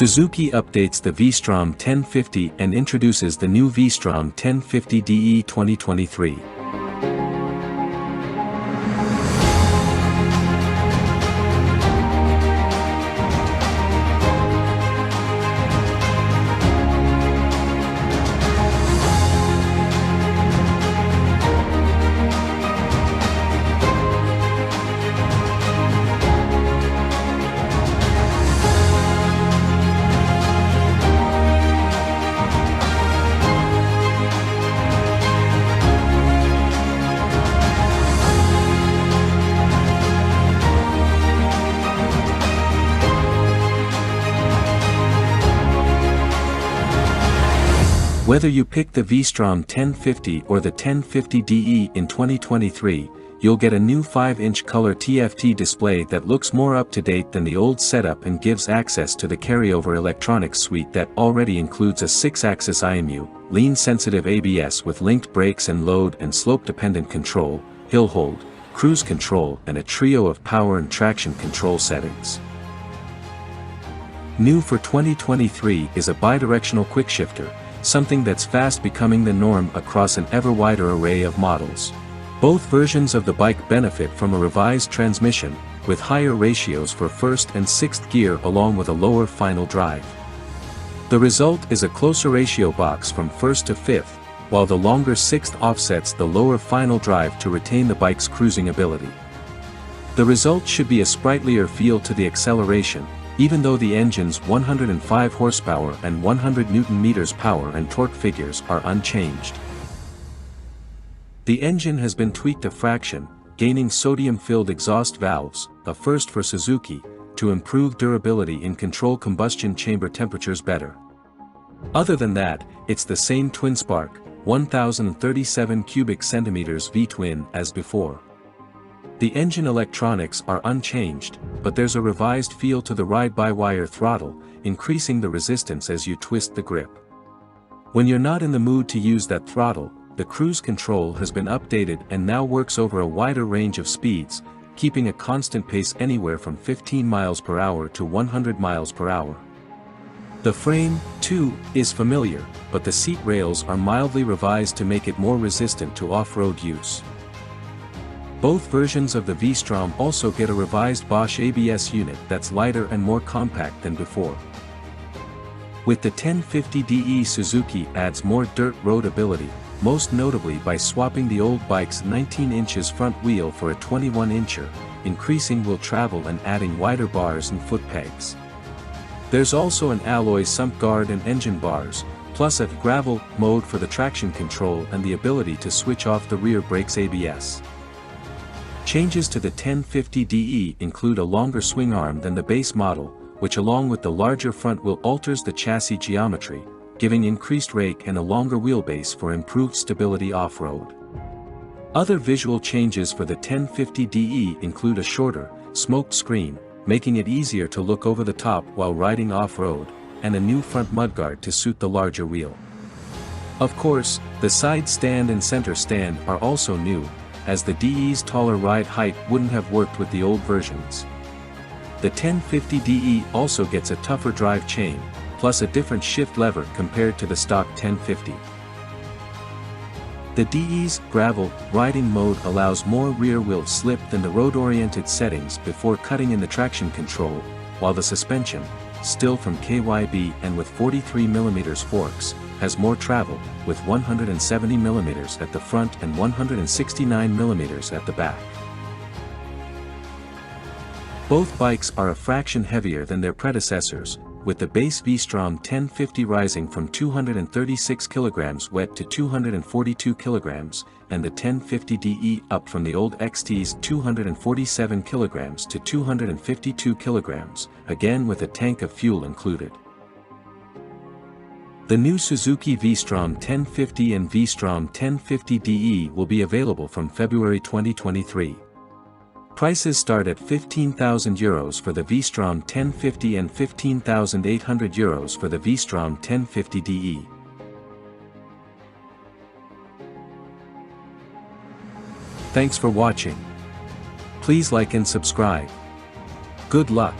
Suzuki updates the V-Strom 1050 and introduces the new V-Strom 1050 DE 2023. Whether you pick the V-Strom 1050 or the 1050 DE in 2023, you'll get a new 5-inch color TFT display that looks more up-to-date than the old setup and gives access to the carryover electronics suite that already includes a 6-axis IMU, lean-sensitive ABS with linked brakes and load and slope-dependent control, hill hold, cruise control and a trio of power and traction control settings. New for 2023 is a bidirectional quickshifter, something that's fast becoming the norm across an ever wider array of models. Both versions of the bike benefit from a revised transmission, with higher ratios for first and sixth gear along with a lower final drive. The result is a closer ratio box from first to fifth, while the longer sixth offsets the lower final drive to retain the bike's cruising ability. The result should be a sprightlier feel to the acceleration, even though the engine's 105 horsepower and 100 Nm power and torque figures are unchanged. The engine has been tweaked a fraction, gaining sodium-filled exhaust valves, a first for Suzuki, to improve durability and control combustion chamber temperatures better. Other than that, it's the same twin-spark, 1037 cubic centimeters V-twin as before. The engine electronics are unchanged, but there's a revised feel to the ride-by-wire throttle, increasing the resistance as you twist the grip. When you're not in the mood to use that throttle, the cruise control has been updated and now works over a wider range of speeds, keeping a constant pace anywhere from 15 miles per hour to 100 miles per hour. The frame, too, is familiar, but the seat rails are mildly revised to make it more resistant to off-road use. Both versions of the V-Strom also get a revised Bosch ABS unit that's lighter and more compact than before. With the 1050 DE, Suzuki adds more dirt road ability, most notably by swapping the old bike's 19 inches front wheel for a 21-incher, increasing will travel and adding wider bars and foot pegs. There's also an alloy sump guard and engine bars, plus a gravel mode for the traction control and the ability to switch off the rear brakes ABS. Changes to the 1050 DE include a longer swing arm than the base model, which along with the larger front wheel alters the chassis geometry, giving increased rake and a longer wheelbase for improved stability off-road. Other visual changes for the 1050 DE include a shorter, smoked screen, making it easier to look over the top while riding off-road, and a new front mudguard to suit the larger wheel. Of course, the side stand and center stand are also new, as the DE's taller ride height wouldn't have worked with the old versions. The 1050 DE also gets a tougher drive chain, plus a different shift lever compared to the stock 1050. The DE's gravel riding mode allows more rear-wheel slip than the road-oriented settings before cutting in the traction control, while the suspension, still from KYB and with 43mm forks, has more travel, with 170mm at the front and 169mm at the back. Both bikes are a fraction heavier than their predecessors, with the base V-Strom 1050 rising from 236 kg wet to 242 kg, and the 1050 DE up from the old XT's 247 kg to 252 kg, again with a tank of fuel included. The new Suzuki V-Strom 1050 and V-Strom 1050 DE will be available from February 2023. Prices start at €15,000 for the V-Strom 1050 and €15,800 for the V-Strom 1050 DE. Thanks for watching. Please like and subscribe. Good luck.